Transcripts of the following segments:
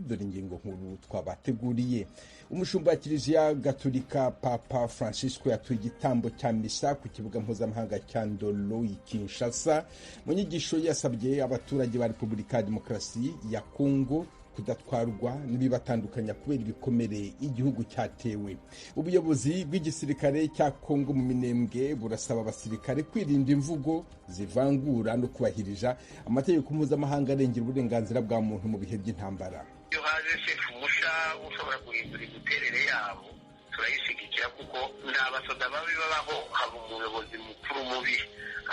dore ingingo nkuru twabateguriye. Umushumba wa Kiliziya Gatolika Papa Francisco yatuye igitambo cya misa ku kibuga mpuzamahanga cya Ndolo i Kinshasa. Mu nyigisho yasabye abaturage ba Repubulika ya Demokarasi ya Kongo kudatwarwa n'ibibatandukanya kubera ibikomere igihugu cyatewe. Ubuyobozi bw'igisirikare cya Kongo mu Minembwe burasaba abasirikare kwirinda imvugo zivangura no kubahiriza amategeko mpuzamahanga arengera uburenganzira bwa muntu mu bihe by'intambara. Iyo haje shefu musha ushobora guhindura imiterere yabo turayishigikira kuko n'abasoda babi babaho, haba umuyobozi mukuru mubi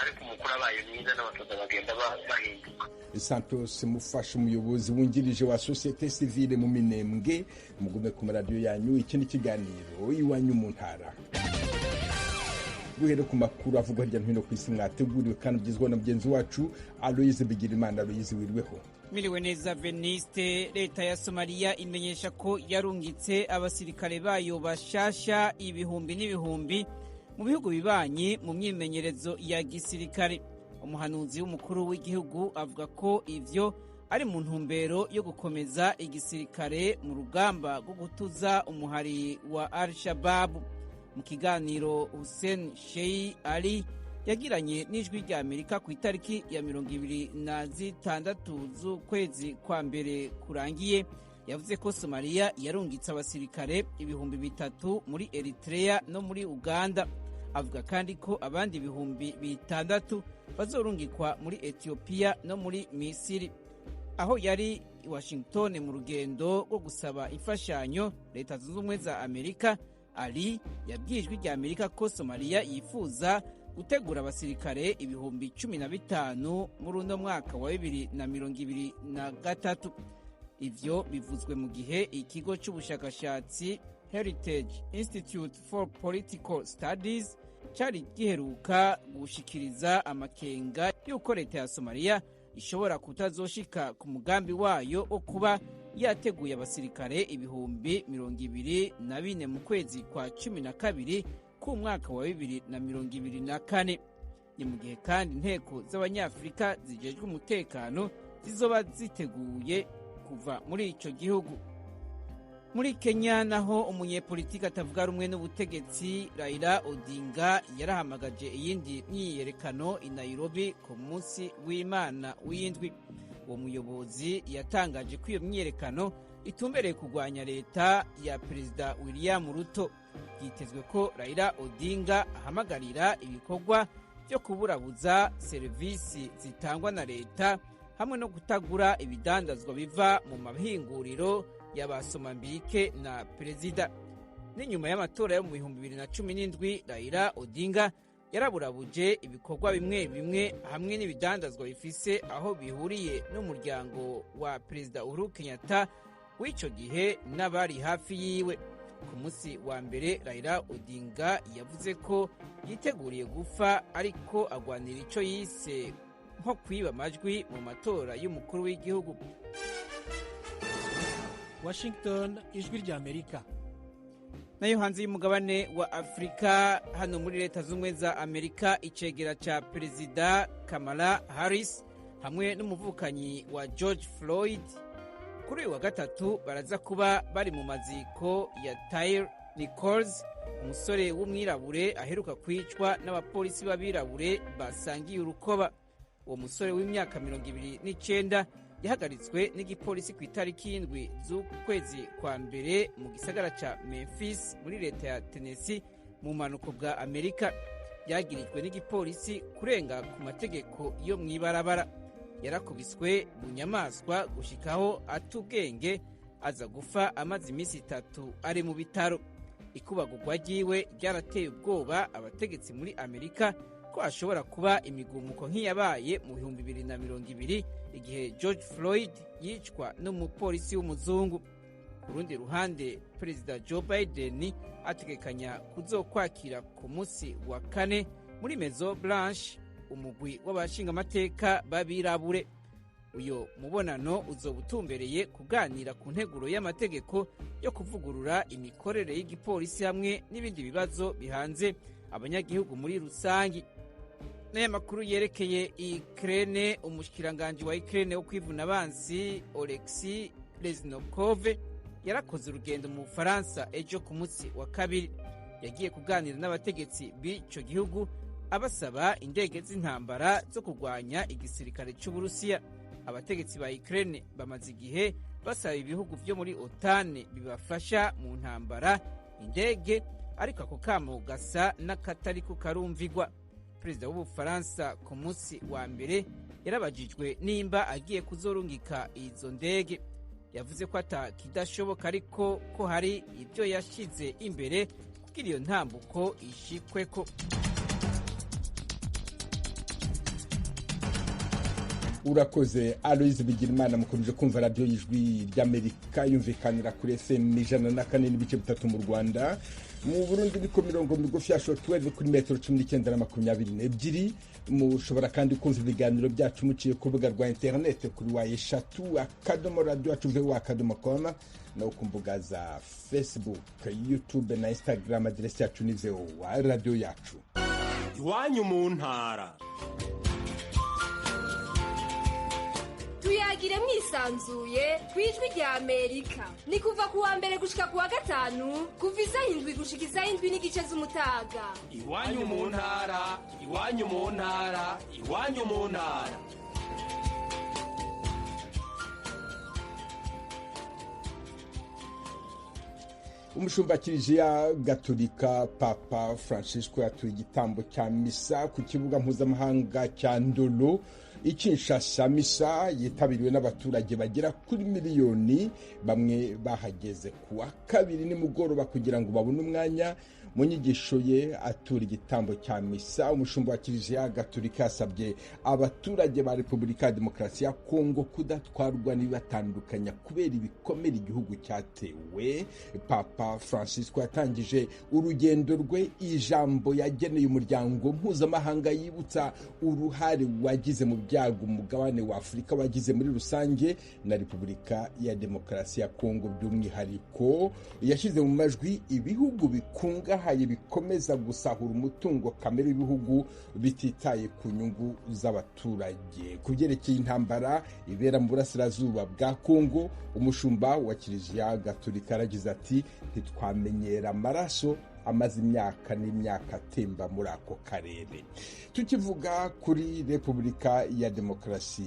ariko umukuru abaye mwiza n'abasoda bagenda bahinduka. Santos Mufasha, umuyobozi wungirije wa Societe Civile mu Minembwe, mugume ku maradiyo yanyu. Iki ni kiganiro Iwanyu mu Ntara. Duhere ku makuru avugwa hirya no hino ku isi mwateguriwe kandi ugizwe na mugenzi wacu Aloise Bigirimana. Aloise, wirweho? Miliwe neza Veniste. Leta ya Somalia imenyesha ko yarungitse abasirikare bayo bashasha ibihumbi n'ibihumbi mu bihugu bibanyi mu myimenyerezo ya gisirikare. Umuhanuzi w'umukuru w'igihugu avuga ko ivyo ari mu ntumbero yo gukomeza igisirikare mu rugamba rwo gutuza umuhari wa Al-Shabaab. Mu kiganiro Hussein Sheikh Ali yagiranye n'ijwi ry'Amerika ku itariki ya 26 z'ukwezi kwa mbere kurangiye, yavuze ko Somalia yarungitse abasirikare ibihumbi 3 muri Eritrea no muri Uganda. Avuga kandi ko abandi ibihumbi 6 bazorungikwa muri Ethiopia no muri Misiri. Aho yari i Washington mu rugendo rwo gusaba imfashanyo Leta Zunze Ubumwe za Amerika, Ali yabwijwe rya Amerika ko Somalia yifuza gutegura abasirikare ibihumbi 15 muri uno mwaka wa 2023. Ivyo bivuzwe mu gihe ikigo cy'ubushakashatsi Heritage Institute for Political Studies cyari giheruka gushikiriza amakenga y'uko leta ya Somalia ishobora kutazoshika ku mugambi wayo wo kuba yateguye abasirikare ibihumbi 24 mu kwezi kwa 12 ku mwaka wa 2024. Ni mu gihe kandi inteko z'abanyafrika zijejwe umutekano zizoba ziteguye kuva muri ico gihugu. Muri Kenya naho umunyepolitiki atavuga rumwe n'ubutegetsi Raila Odinga yarahamagaje iyindi myiyerekano i Nairobi ku munsi w'Imana w'indwi. Uwo muyobozi yatangaje ko iyo myiyerekano itumbereye kurwanya leta ya Perezida William Ruto. Yitezwe ko Raila Odinga ahamagarira ibikorwa byo kuburabuza serivisi zitangwa na leta hamwe no kutagura ibidandazwa biva mu mahinguriro y'abasomambike na perezida. N'inyuma y'amatora yo mu 2017 Raila Odinga yaraburabuje ibikorwa bimwe bimwe hamwe n'ibidandazwa bifise aho bihuriye n'umuryango wa Perezida Uhuru Kenyatta w'ico gihe n'abari hafi yiwe. Ku munsi wa mbere Raila Odinga yavuze ko yiteguriye gupfa ariko agwanira ico yise nko kwiba amajwi mu matora y'umukuru w'igihugu. Washington, ijwi ry'Amerika. Nayo hanze y'umugabane wa Afrika, hano muri Leta Zunze za Amerika, icegera ca Perezida Kamala Harris hamwe n'umuvukanyi wa George Floyd kuri uyu wa gatatu baraza kuba bari mu maziko ya Tyre Nichols, umusore w'umwirabure aheruka kwicwa n'abapolisi b'abirabure basangiye urukoba. Uwo musore w'imyaka 29 yahagaritswe n'igipolisi ku itariki 7 z'ukwezi kwa mbere mu gisagara ca Memphis muri leta ya Tennessee mu manuko bwa Amerika. Yagirijwe n'igipolisi kurenga ku mategeko yo mw'ibarabara. Yarakubiswe mu nyamaswa gushikaho atubwenge aza gufa amazi imisi 3 ari mu bitaro. Ikubagurwa ryiwe ryarateye ubwoba abategetsi muri Amerika ko ashobora kuba imigumuko nk'iyabaye mu 2020 igihe George Floyd yicwa n'umupolisi w'umuzungu. Ku rundi ruhande, Perezida Joe Biden ategekanya kuzokwakira ku munsi wa kane muri Maison Blanche umugwi w'abashingamateka babirabure. Uyo mubonano uzobutumbereye kuganira ku nteguro y'amategeko yo kuvugurura imikorere y'igipolisi hamwe n'ibindi bibazo bihanze abanyagihugu muri rusangi. N'aya makuru yerekeye Ukraine, umushikiranganje wa Ukraine wo kwivuna abansi Oleksiy Reznikov yarakoze urugendo mu Bufaransa ejo ku munsi wa kabiri. Yagiye kuganira n'abategetsi b'icyo gihugu abasaba indege z'intambara zo kurwanya igisirikare cy'Uburusiya. Abategetsi ba Ukraine bamaze igihe basaba ibihugu byo muri OTAN bibafasha mu ntambara indege, ariko ako kamo gasa n'akatariko karumvigwa. Perezida w'Ubufaransa ku munsi wa mbere yarabajijwe nimba agiye kuzorungika izo ndege. Yavuze ko atakidashoboka, ariko ko hari ibyo yashyize imbere kugira iyo ntambuko ishikweko. Urakoze Aloise Bigirimana. Mukomeje kumva radio y'Ijwi ry'Amerika yumvikanira kuri FM 104.3 mu Rwanda. Mu Burundi ni ku mirongo migufi ya shortwave kuri metero 19 na 22. Mushobora kandi kumva ibiganiro byacu muciye ku rubuga rwa internet kuri wa3.radio.com no ku mbuga za Facebook, YouTube na Instagram. Aderesi yacu ni VOA radio yacu. Iwanyu mu ntara. Tuyagire mwisanzuye kwijwi rya Amerika. Ni kuva ku wa mbere gushika ku wa gatanu kuva isaha 7 gushika isaha 7 n'igice z'umutaga. Iwanyu mu ntara, iwanyu mu ntara, iwanyu mu ntara. Umushumba Kiliziya Gatolika Papa Francisco yatuye igitambo cya misa ku kibuga mpuzamahanga cya Ndolo i Kinshasa. Misa yitabiriwe n'abaturage bagera kuri miliyoni. Bamwe bahageze kuwa kabiri nimugoroba kugira ngo babone umwanya. Mu nyigisho ye atura igitambo cya misa, umushumba wa Kiliziya Gatolika yasabye abaturage ba Repubulika ya Demokarasi ya Kongo kudatwarwa n'ibibatandukanya kubera ibikomere igihugu cyatewe. Papa Francisco yatangije urugendo rwe ijambo yageneye umuryango mpuzamahanga yibutsa uruhare wagize mu byago umugabane wa Afurika wagize muri rusange na Repubulika ya Demokarasi ya Kongo by'umwihariko. Yashyize mu majwi ibihugu bikungahaye bikomeza gusahura umutungo kamere w'ibihugu bititaye ku nyungu z'abaturage. Kubyerekeye intambara ibera mu burasirazuba bwa Kongo, umushumba wa Kiliziya Gatolika aragize ati ntitwamenyera amaraso amaze imyaka n'imyaka atemba muri ako karere. Tukivuga kuri Repubulika ya Demokarasi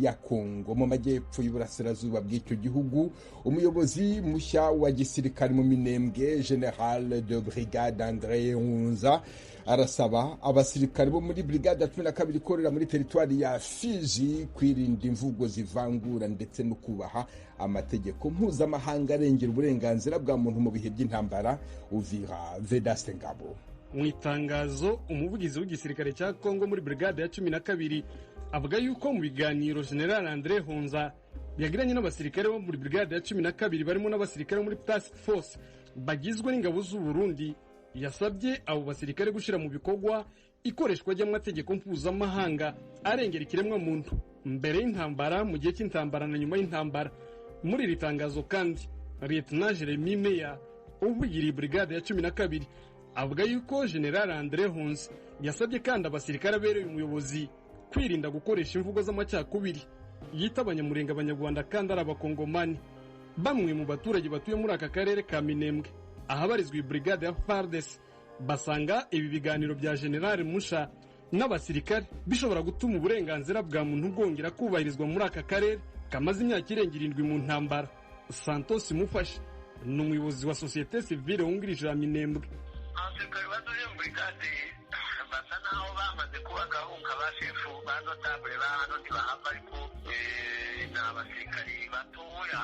ya Kongo, mu majyepfo y'uburasirazuba bw'icyo gihugu, umuyobozi mushya wa gisirikare mu Minembwe, General de Brigade André Hunza, arasaba abasirikare bo muri Brigade 12 ikorera muri teritwari ya Fizi kwirinda imvugo zivangura ndetse no kubaha amategeko mpuzamahanga arengera uburenganzira bwa muntu mu bihe by'intambara. Uvira Vedaste Ngabo. Mu itangazo, umuvugizi w'igisirikare cya Kongo muri Brigade ya 12 avuga yuko mu biganiro General André Hunza yagiranye n'abasirikare bo muri Brigade ya 12 barimo n'abasirikare muri Task Force bagizwe n'ingabo z'u Burundi, yasabye abo basirikare gushyira mu bikorwa ikoreshwa ry'amategeko mpuzamahanga arengera ikiremwa muntu mbere y'intambara, mu gihe cy'intambara na nyuma y'intambara. Muri iri tangazo kandi Lieutenant Jeremy Meya uvugiriye Brigade ya 12 avuga yuko General André Hunza yasabye kandi abasirikare abereye umuyobozi kwirinda gukoresha imvugo z'amacyakubiri yita abanyamurenga abanyarwanda kandi ari abakongomani. Bamwe mu baturage batuye muri aka karere ka Minembwe ahabarizwa Brigade ya FARDC basanga ibi biganiro bya General Musha n'abasirikare bishobora gutuma uburenganzira bwa muntu bwongera kubahirizwa muri aka karere kamaze imyaka irenga 7 mu ntambara. Santos Mufashe ni umuyobozi wa Societe Civile wungirije ya Minembwe. Abasirikare baduye muri Brigade basa naho bamaze kuba gahunga bashefu banotable bahano ntibahava, ariko n'abasirikare batoya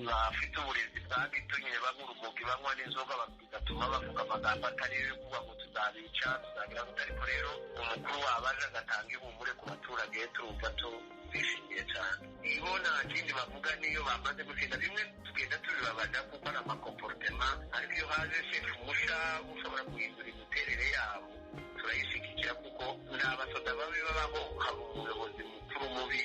bafite uburezi bwa gito nyine bamurumogi banywa n'inzoga bigatuma bavuga amagambo atari yo kuvuga ngo tuzabica tuzagira ngo, ariko rero umukuru wabaje agatanga ihumure ku baturage turumva bishimiye cyane. Ibo nta kindi bavuga niyo bamaze gutsinda, bimwe tugenda tubibabaza kuko ari amakomportema, ariko iyo haje shefu musha ushobora guhindura imiterere yabo turayishigikira kuko n'abasoda babi babaho haba umuyobozi mukuru mubi,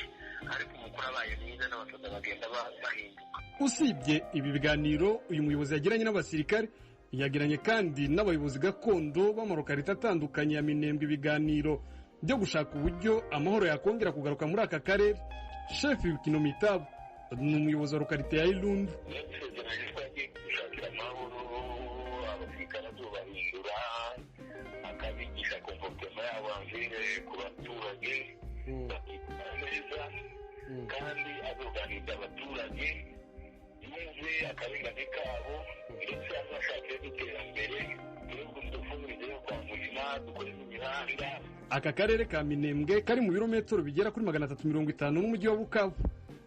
ariko umukuru abaye mwiza n'abasoda bagenda bahinduka. Usibye ibi biganiro uyu muyobozi yagiranye n'abasirikare, yagiranye kandi n'abayobozi gakondo b'amarokarita atandukanye ya Minembwe ibiganiro byo gushaka uburyo amahoro yakongera kugaruka muri aka karere. Chef Wikino Mitabo ni umuyobozi wa lokalite ya Irundu. gushakira amahoro abasirikare azobahindura akabigisha komportema yabo anvire ku baturage bakitwara neza kandi azoganiriza abaturage yumve akarengane kabo ndetse azashake n'iterambere igihugu dufungurize yo kwa murima dukore imihanda. Aka karere ka Minembwe kari mu birometero bigera kuri 350 n'umujyi wa Bukavu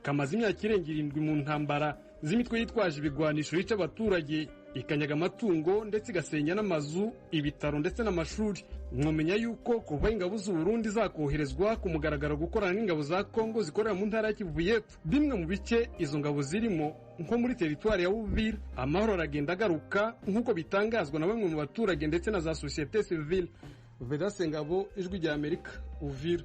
kamaze imyaka irenga 7 mu ntambara z'imitwe yitwaje ibigwanisho yica abaturage, ikanyaga amatungo ndetse igasenya n'amazu, ibitaro ndetse n'amashuri. Mwomenya yuko kuva ingabo z'u Burundi zakoherezwa ku mugaragaro gukorana n'ingabo za Kongo zikorera mu ntara ya Kivu y'Epfo, bimwe mu bice izo ngabo zirimo nko muri teritwari ya Uvira, amahoro aragenda agaruka nk'uko bitangazwa na bamwe mu baturage ndetse na za societe civile. Vedase Ngabo, Ijwi ry'Amerika, Uvira.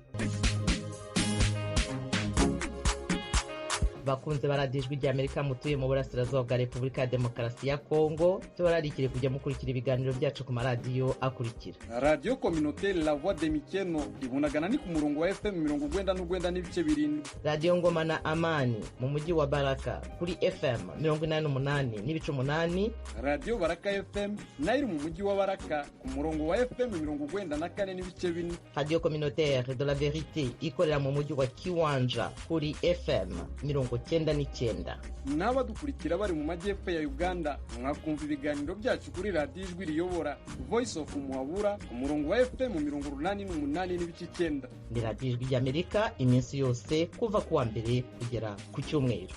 bakunze baradiyo Ijwi ry'Amerika mutuye mu burasirazuba bwa Repubulika ya Demokarasi ya Kongo, tubararikire kujya mukurikira ibiganiro byacu ku maradiyo akurikira: Radio Communautaire La Voix de Mikeno ibunagana ni ku murongo wa FM 99 n'ibice 7, Radio Ngoma na Amani mu mujyi wa Baraka kuri FM 88 n'ibice 8, Radio Baraka FM nayo mu mujyi wa Baraka ku murongo wa FM 94 n'ibice 4, Radio Communautaire de la Vérité ikorera mu mujyi wa Kiwanja kuri FM 99. N'abadukurikira bari mu majyepfo ya Uganda mwakumva ibiganiro byacu kuri Radio Ijwi riyobora Voice of Muhabura ku murongo wa FM 88 n'ibice 9. Ni Radio Ijwi ry'Amerika iminsi yose kuva kuwa mbere kugera ku cyumweru.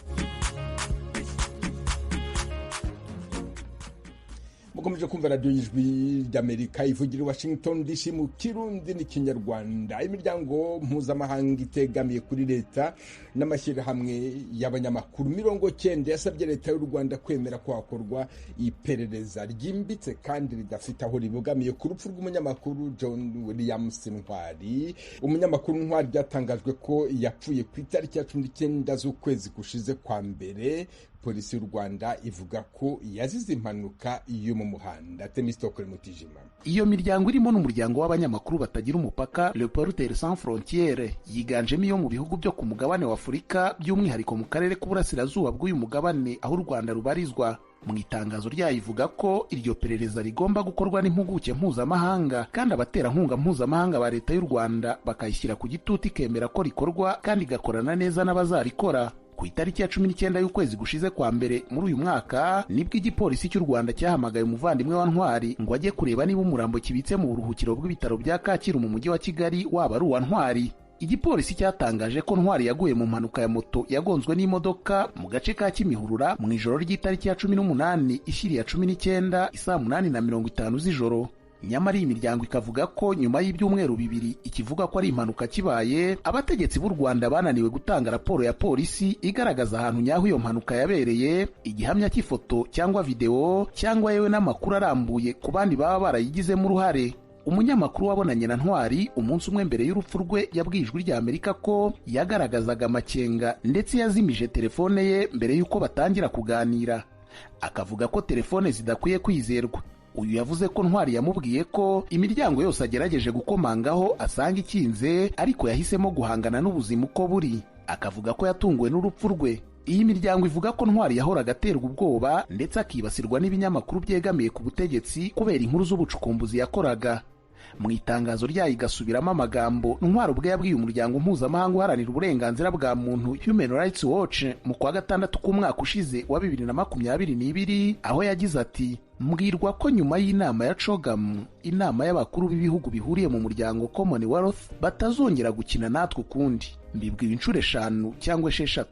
mukomeje kumva radio y'Ijwi ry'Amerika ivugira Washington DC mu Kirundi n'Ikinyarwanda. Imiryango mpuzamahanga itegamiye kuri leta n'amashyirahamwe y'abanyamakuru 90 yasabye leta y'u Rwanda kwemera ko hakorwa iperereza ryimbitse kandi ridafite aho ribogamiye ku rupfu rw'umunyamakuru John Williams Ntwari. Umunyamakuru Ntwari byatangajwe ko yapfuye ku itariki ya 19 z'ukwezi gushize kwa mbere. Polisi y'u Rwanda ivuga ko yazize impanuka yo mu muhanda. Temistokole Mutijima. Iyo miryango irimo n'umuryango w'abanyamakuru batagira umupaka Reporters sans frontières yiganjemo iyo mu bihugu byo ku mugabane wa Afurika, by'umwihariko mu karere k'uburasirazuba bw'uyu mugabane aho u Rwanda rubarizwa. Mu itangazo ryayo ivuga ko iryo perereza rigomba gukorwa n'impuguke mpuzamahanga kandi abaterankunga mpuzamahanga ba leta y'u Rwanda bakayishyira ku gitutu ikemera ko rikorwa kandi igakorana neza n'abazarikora. Ku itariki ya 19 y'ukwezi gushize kwa mbere muri uyu mwaka nibwo igipolisi cy'u Rwanda cyahamagaye umuvandimwe wa Ntwari ngo ajye kureba niba umurambo kibitse mu buruhukiro bw'ibitaro bya Kacyiru mu mujyi wa Kigali waba ari uwa Ntwari. Igipolisi cyatangaje ko Ntwari yaguye mu mpanuka ya moto yagonzwe n'imodoka mu gace ka Kimihurura mu ijoro ry'itariki ya 18 ishyiri ya 19 isaa 8:50 z'ijoro. Nyamara iyi miryango ikavuga ko nyuma y'ibyumweru bibiri ikivuga ko ari impanuka kibaye, abategetsi b'u Rwanda bananiwe gutanga raporo ya polisi igaragaza ahantu nyaho iyo mpanuka yabereye, igihamya cy'ifoto cyangwa video cyangwa yewe n'amakuru arambuye ku bandi baba barayigizemo uruhare. Umunyamakuru wabonanye na Ntwari umunsi umwe mbere y'urupfu rwe yabwiye Ijwi ry'Amerika ko yagaragazaga amakenga ndetse yazimije telefone ye mbere y'uko batangira kuganira. Akavuga ko telefone zidakwiye kwizerwa. Uyu yavuze ko Ntwari yamubwiye ko imiryango yose agerageje gukomangaho asanga ikinze, ariko yahisemo guhangana n'ubuzima uko buri. Akavuga ko yatunguwe n'urupfu rwe. Iyi miryango ivuga ko Ntwari yahoraga aterwa ubwoba ndetse akibasirwa n'ibinyamakuru byegamiye ku butegetsi kubera inkuru z'ubucukumbuzi yakoraga. Mu itangazo ryayo igasubiramo amagambo Ntwari ubwe yabwiye umuryango mpuzamahanga uharanira uburenganzira bwa muntu Human Rights Watch mu kwa gatandatu k'umwaka ushize wa 2022, aho yagize ati: mbwirwa ko nyuma y'inama ya CHOGM, inama y'abakuru b'ibihugu bihuriye mu muryango Commonwealth, batazongera gukina natwe ukundi. Mbibwiwe inshuro 5 cyangwa 6,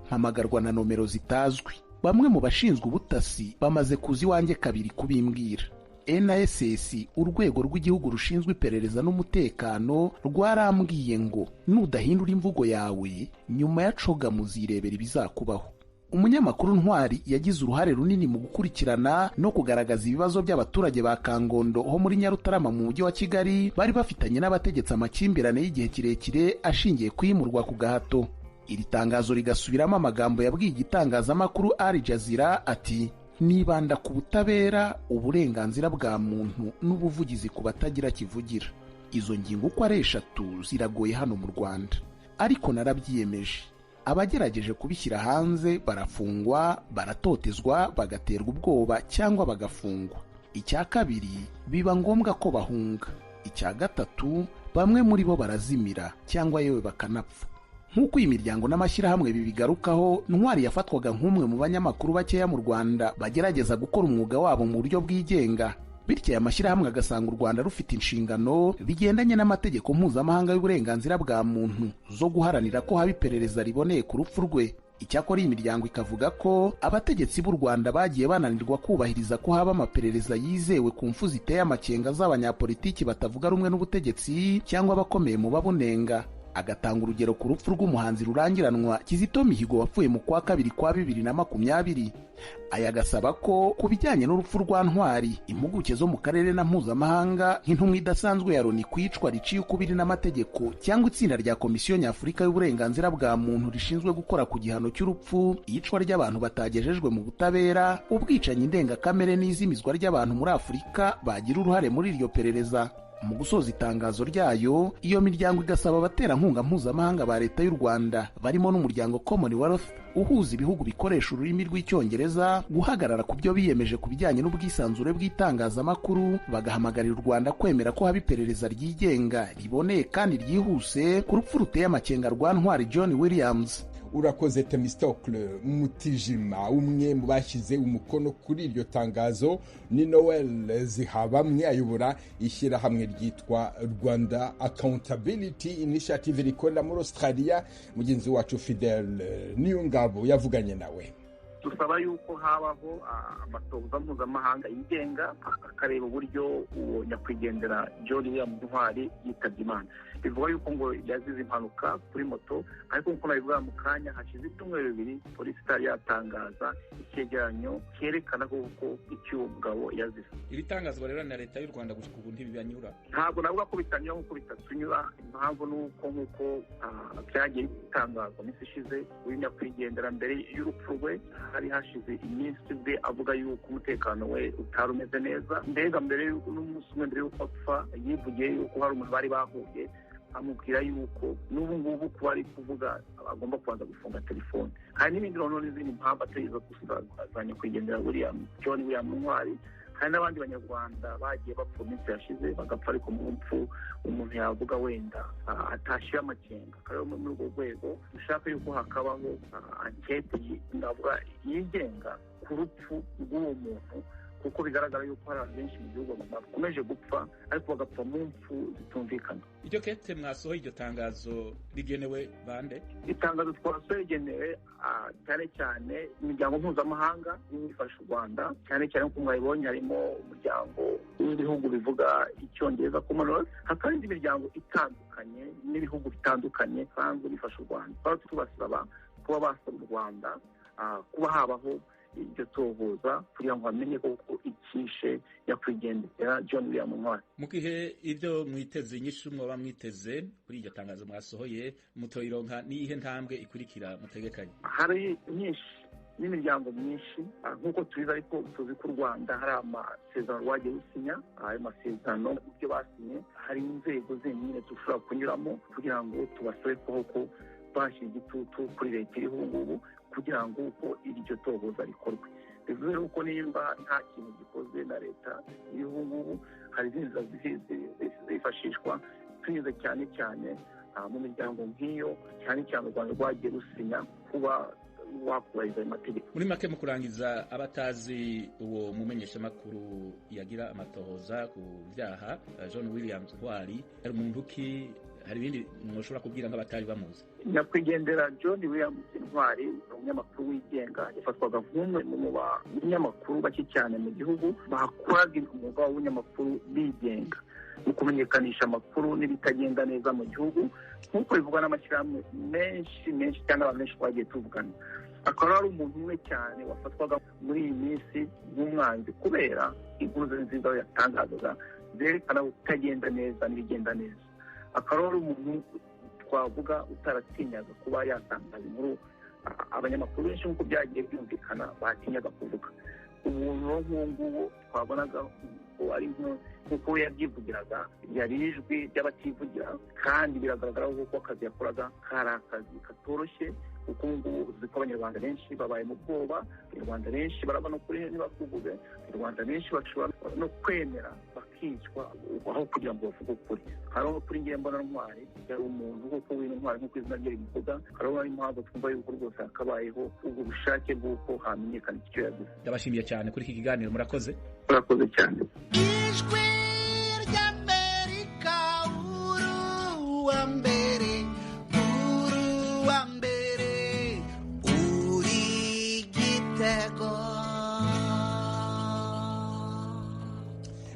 mpamagarwa na nomero zitazwi. Bamwe mu bashinzwe ubutasi bamaze kuzi wanjye kabiri kubimbwira. NSS, urwego rw'igihugu rushinzwe iperereza n'umutekano, rwarambwiye ngo nudahindura imvugo yawe nyuma ya CHOGM uzirebera ibizakubaho. Umunyamakuru Ntwari yagize uruhare runini mu gukurikirana no kugaragaza ibibazo by'abaturage ba Kangondo ho muri Nyarutarama mu mujyi wa Kigali bari bafitanye n'abategetsi amakimbirane y'igihe kirekire ashingiye kwimurwa ku gahato. Iri tangazo rigasubiramo amagambo yabwiye igitangazamakuru Al Jazeera ati: nibanda ku butabera, uburenganzira bwa muntu n'ubuvugizi ku batagira kivugira. Izo ngingo uko ari 3 ziragoye hano mu Rwanda, ariko narabyiyemeje. abagerageje kubishyira hanze barafungwa, baratotezwa, bagaterwa ubwoba cyangwa bagafungwa. Icya kabiri, biba ngombwa ko bahunga. Icya gatatu, bamwe muri bo barazimira cyangwa yewe bakanapfa. Nk'uko iyi miryango n'amashyirahamwe bibigarukaho, Ntwari yafatwaga nk'umwe mu banyamakuru bakeya mu Rwanda bagerageza gukora umwuga wabo mu buryo bwigenga. Bityo aya mashyirahamwe agasanga u Rwanda rufite inshingano bigendanye n'amategeko mpuzamahanga y'uburenganzira bwa muntu zo guharanira ko haba iperereza riboneye ku rupfu rwe. Icyakora iyi miryango ikavuga ko abategetsi b'u Rwanda bagiye bananirwa kubahiriza ko haba amaperereza yizewe ku mfu ziteye amakenga z'abanyapolitiki batavuga rumwe n'ubutegetsi cyangwa abakomeye mu babunenga. Agatanga urugero ku rupfu rw'umuhanzi rurangiranwa Kizito Mihigo wapfuye mu kwa kabiri kwa 2020. Aya agasaba ko ku bijyanye n'urupfu rwa Ntwari, impuguke zo mu karere na mpuzamahanga nk'intumwa idasanzwe ya Loni ku iyicwa riciye ukubiri n'amategeko cyangwa itsinda rya Komisiyo Nyafurika y'Uburenganzira bwa Muntu rishinzwe gukora ku gihano cy'urupfu, iyicwa ry'abantu batagejejwe mu butabera, ubwicanyi ndengakamere n'izimizwa ry'abantu muri Afurika bagira uruhare muri iryo perereza. Mu gusoza itangazo ryayo, iyo miryango igasaba abaterankunga mpuzamahanga ba leta y'u Rwanda barimo n'umuryango Commonwealth uhuza ibihugu bikoresha ururimi rw'icyongereza guhagarara ku byo biyemeje ku bijyanye n'ubwisanzure bw'itangazamakuru, bagahamagarira u Rwanda kwemera ko haba iperereza ryigenga riboneye kandi ryihuse ku rupfu ruteye amakenga rwa Ntwari John Williams. Urakoze Themistocle Mutijima. Umwe mu bashyize umukono kuri iryo tangazo ni Noel Zihabamwe, ayobora ishyirahamwe ryitwa Rwanda Accountability Initiative rikorera muri Australia. Mugenzi wacu Fidel Niyongabo yavuganye nawe. Dusaba yuko habaho amatohoza mpuzamahanga yigenga akareba uburyo uwo nyakwigendera John Williams Ntwari yitabye Imana. Bivuga yuko ngo yazize impanuka kuri moto, ariko nk'uko nabivuga mu kanya hashize ibyumweru bibiri polisi itari yatangaza icyegeranyo cyerekana ko icyo umugabo yazize. Ibitangazwa rero na leta y'u Rwanda gushika ubu ntibibanyura. Ntabwo navuga ko bitanyura nk'uko bitatunyura. Impamvu nuko byagiye bitangazwa minsi ishize uyu nyakwigendera mbere y'urupfu rwe hari hashize iminsi bwe avuga yuko umutekano we utari umeze neza. Mbega mbere n'umunsi umwe mbere y'uko apfa yivugiye yuko hari umuntu bari bahuye amubwira yuko n'ubu ngubu kuba ari kuvuga agomba kubanza gufunga telefone. Hari n'ibindi noneho n'izindi mpamvu atarizo gusa nyakwigendera John Williams Ntwari. Hari n'abandi banyarwanda bagiye bapfa minsi yashize bagapfa, ariko mu mpfu umuntu yavuga wenda atashira amakenga. Kandi muri urwo rwego dushaka yuko hakabaho ankete ndavuga yigenga ku rupfu rw'uwo muntu, kuko bigaragara yuko hari abantu benshi mu gihugu bakomeje gupfa ariko bagapfa mu mpfu zitumvikana. Iryo kete mwasohoye, iryo tangazo rigenewe bande? Itangazo twasohoye rigenewe cyane cyane imiryango mpuzamahanga ifasha u Rwanda, cyane cyane nk'uko mwabibonye harimo umuryango w'ibihugu bivuga icyongereza Commonwealth, hakaba indi miryango itandukanye n'ibihugu bitandukanye kandi bifasha u Rwanda. Twaba tubasaba kuba basaba u Rwanda kuba habaho iryo tohoza kugira ngo bamenye koko ikishe nyakwigendera John Williams Ntwari. Mu gihe ibyo mwiteze inyishu mwaba mwiteze kuri iryo tangazo mwasohoye, mutoyironka niyihe ntambwe ikurikira mutegekanye? Hari nyinshi n'imiryango myinshi nk'uko tubizi, ariko tuzi ko u Rwanda hari amasezerano rwagiye rusinya. Ayo masezerano ibyo basinye hari inzego zenyine dushobora kunyuramo kugira ngo tubasabe ko bashyira igitutu kuri leta iriho ngubu kugira ngo uko iryo tohoza rikorwe. Bivuze ko nimba nta kintu gikozwe na leta iriho ngubu, hari izindi zifashishwa tunyuze cyane cyane mu miryango nk'iyo, cyane cyane u Rwanda rwagiye rusinya kuba wakubahiriza ayo mategeko. Muri make mu kurangiza, abatazi uwo mumenyeshamakuru yagira amatohoza ku byaha John Williams Ntwari ari umuntu ki? Hari ibindi mushobora kubwira nk'abatari bamuzi? Nyakwigendera John Williams Ntwari ni umunyamakuru wigenga, yafatwaga nk'umwe mu banyamakuru bake cyane mu gihugu bakoraga umwuga w'ubunyamakuru bigenga mu kumenyekanisha amakuru n'ibitagenda neza mu gihugu, nk'uko bivugwa n'amashyirahamwe menshi cyangwa abantu benshi bagiye tuvugana. Akaba ari umuntu umwe cyane wafatwaga muri iyi minsi nk'umwanzi kubera inkuru nziza yatangazaga zerekana utagenda neza n'ibigenda neza. Akaba ari umuntu twavuga utaratinyaga kuba yatangaza inkuru abanyamakuru benshi nk'uko byagiye byumvikana batinyaga kuvuga. Umuntu nk'uwo twabonaga ko ari nk'uko we yabyivugiraga, yari ijwi ry'abativugira, kandi biragaragara ko akazi yakoraga kari akazi katoroshye kuko ngubu uzi ko abanyarwanda benshi babaye mu bwoba, abanyarwanda benshi barabona ukuri ntibakuvuge, abanyarwanda benshi bashobora no kwemera bakicwa aho kugira ngo bavuge ukuri. hariho kuri ngiye mbona ntwari yari umuntu kuko w'intwari nk'uko izina rye rimuvuga, hariho impamvu twumva yuko rwose hakabayeho ubwo bushake bw'uko hamenyekana icyo yaguze. ndabashimiye cyane kuri iki kiganiro, murakoze. murakoze cyane. Ijwi ry'Amerika, uruwa mbere, uruwa mbere, uri igitego.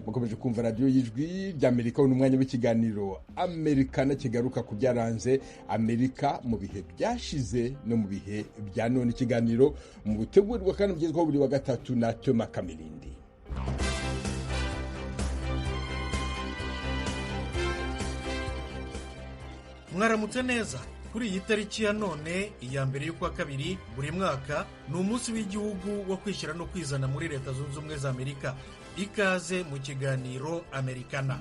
mukomeje kumva radiyo y'ijwi ry'Amerika, uno mwanya w'ikiganiro Amerikana kigaruka ku byaranze Amerika mu bihe byashize no mu bihe bya none. Ikiganiro mu gutegurwa kandi mugezweho buri wa gatatu na Toma Kamirindi. mwaramutse neza. kuri iyi tariki ya none, iya mbere y'ukwa kabiri buri mwaka, ni umunsi w'igihugu wo kwishyira no kwizana muri Leta Zunze Ubumwe za Amerika. Ikaze mu kiganiro Amerikana.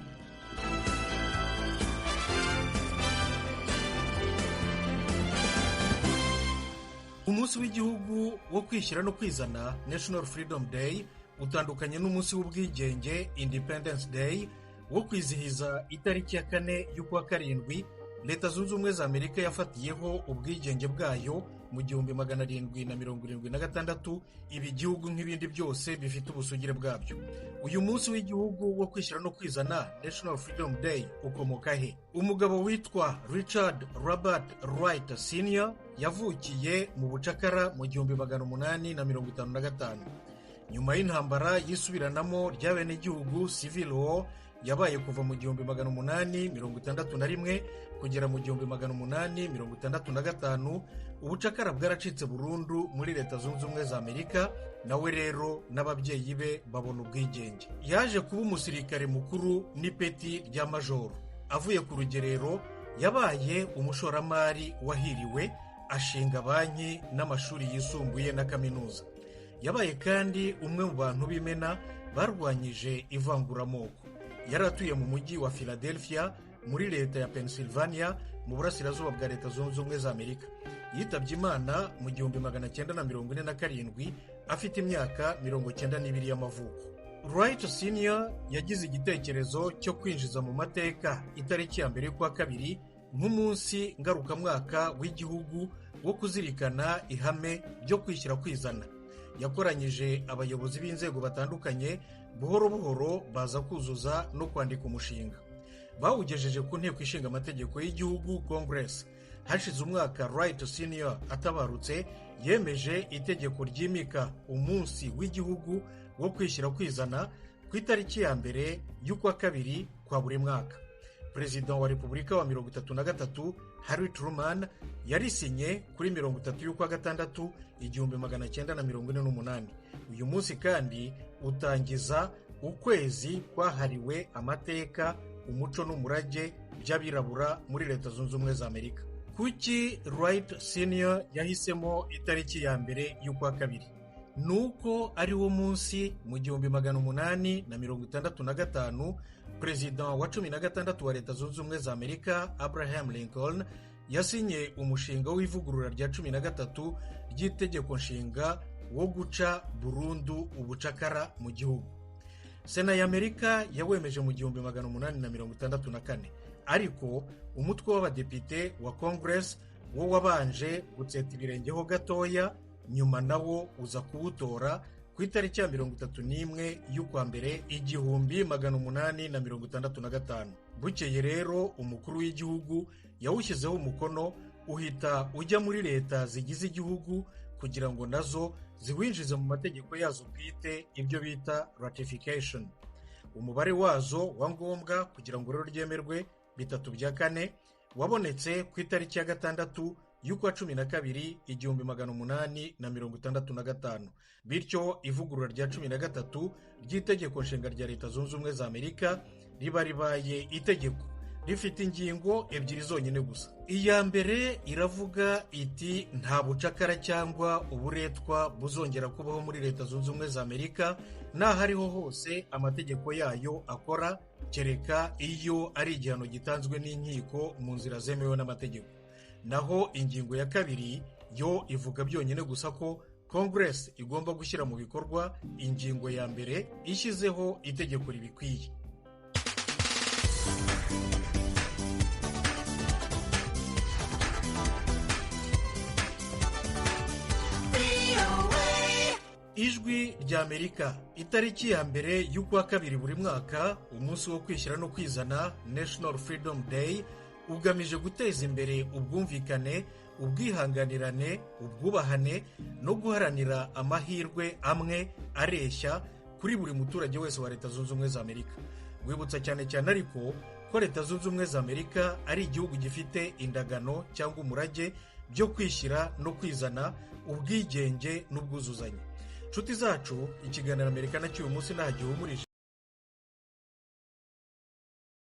umunsi w'igihugu wo kwishyira no kwizana, National Freedom Day, utandukanye n'umunsi w'ubwigenge, Independence Day, wo kwizihiza itariki ya 4 y'ukwa karindwi Leta Zunze Ubumwe za Amerika yafatiyeho ubwigenge bwayo mu 1776. ibi igihugu nk'ibindi byose bifite ubusugire bwabyo. uyu munsi w'igihugu wo kwishyira no kwizana, National Freedom Day, ukomoka he? umugabo witwa Richard Robert Wright Sr. yavukiye mu bucakara mu 1855. nyuma y'intambara yisubiranamo ry'abenegihugu, Civil War, yabaye kuva mu 1861 kugera mu 1865. ubucakara bwaracitse burundu muri Leta Zunze Ubumwe za Amerika, nawe rero n'ababyeyi be babona ubwigenge. yaje kuba umusirikare mukuru n'ipeti rya majoro. avuye ku rugerero yabaye umushoramari wahiriwe, ashinga banki n'amashuri yisumbuye na kaminuza. yabaye kandi umwe mu bantu b'imena barwanyije ivanguramoko. yari atuye mu mujyi wa Philadelphia muri leta ya Pennsylvania mu burasirazuba bwa Leta Zunze Ubumwe za Amerika. yitabye Imana mu 1947 afite imyaka 92 y'amavuko. Wright Sr. yagize igitekerezo cyo kwinjiza mu mateka itariki ya mbere y'ukwa kabiri nk'umunsi ngarukamwaka w'igihugu wo kuzirikana ihame ryo kwishyira kwizana. yakoranyije abayobozi b'inzego batandukanye, buhoro buhoro baza kuzuza no kwandika umushinga. bawugejeje ku nteko ishinga amategeko y'igihugu, Congress. hashize umwaka Wright Sr. atabarutse, yemeje itegeko ryimika umunsi w'igihugu wo kwishyira kwizana ku itariki ya mbere y'ukwa kabiri kwa buri mwaka. Perezida wa Repubulika wa 33 Harry Truman yarisinye kuri 30 y'ukwa gatandatu 1948. uyu munsi kandi utangiza ukwezi kwahariwe amateka, umuco n'umurage by'abirabura muri Leta Zunze Ubumwe za Amerika. kuki Wright Sr. yahisemo itariki ya mbere y'ukwa kabiri? nuko ari wo munsi mu 1865 Perezida wa 16 wa Leta Zunze Ubumwe za Amerika, Abraham Lincoln, yasinye umushinga w'ivugurura rya 13 ry'itegeko nshinga wo guca burundu ubucakara mu gihugu. Sena ya Amerika yawemeje mu 1864, ariko umutwe w'abadepite wa Congress wo wabanje gutseta ibirengeho gatoya, nyuma nawo uza kuwutora ku itariki ya 31 y'ukwa mbere 1865. bukeye rero umukuru w'igihugu yawushyizeho umukono, uhita ujya muri leta zigize igihugu kugira ngo nazo ziwinjize mu mategeko yazo bwite, ibyo bita ratification. umubare wazo wa ngombwa kugira ngo rero ryemerwe 3/4 wabonetse ku itariki ya 6 y'ukwa 12 1865. bityo ivugurura rya 13 ry'itegeko nshinga rya Leta Zunze Ubumwe za Amerika riba ribaye itegeko. rifite ingingo ebyiri zonyine gusa. iya mbere iravuga iti nta bucakara cyangwa uburetwa buzongera kubaho muri Leta Zunze Ubumwe za Amerika n'aho ariho hose amategeko yayo akora, kereka iyo ari igihano gitanzwe n'inkiko mu nzira zemewe n'amategeko. naho ingingo ya kabiri yo ivuga byonyine gusa ko Congress igomba gushyira mu bikorwa ingingo ya mbere ishyizeho itegeko ribikwiye. Ijwi ry'Amerika, itariki ya mbere y'ukwa kabiri buri mwaka, umunsi wo kwishyira no kwizana National Freedom Day, ugamije guteza imbere ubwumvikane, ubwihanganirane, ubwubahane no guharanira amahirwe amwe areshya kuri buri muturage wese wa Leta Zunze Ubumwe za Amerika. Wibutsa cyane cyane ariko ko Leta Zunze Ubumwe za Amerika ari igihugu gifite indagano cyangwa umurage byo kwishyira no kwizana, ubwigenge n'ubwuzuzanye. Nshuti zacu, ikiganiro Amerika na cy'uyu munsi nta gihumurije.